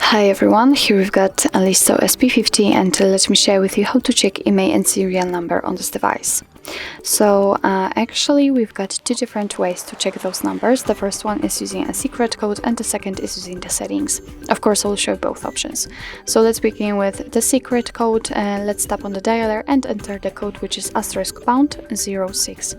Hi everyone, here we've got a LISTO SP50 and let me share with you how to check IMEI and serial number on this device. So actually we've got two different ways to check those numbers. The first one is using a secret code and the second is using the settings. Of course, I'll show both options. So let's begin with the secret code. Let's tap on the dialer and enter the code, which is *#06#.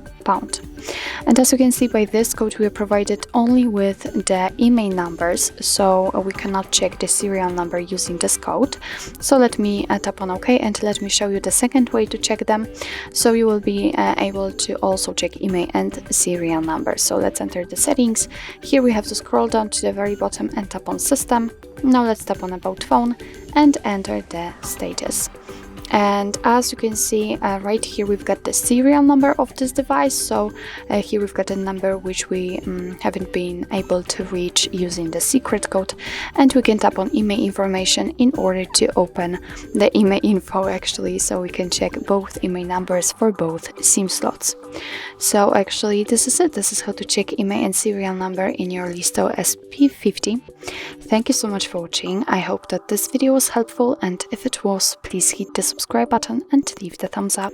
And as you can see, by this code we are provided only with the IMEI numbers, so we cannot check the serial number using this code. So let me tap on OK and let me show you the second way to check them. So you will be able to also check IMEI and serial number. So let's enter the settings. Here we have to scroll down to the very bottom and tap on System. Now let's tap on About Phone and enter the status. And as you can see, right here we've got the serial number of this device. So here we've got a number which we haven't been able to reach using the secret code, and we can tap on IMEI information in order to open the IMEI info actually, so we can check both IMEI numbers for both SIM slots. So actually this is it. This is how to check IMEI and serial number in your LISTO SP50. Thank you so much for watching. I hope that this video was helpful, and if it was, please hit the subscribe button and leave the thumbs up.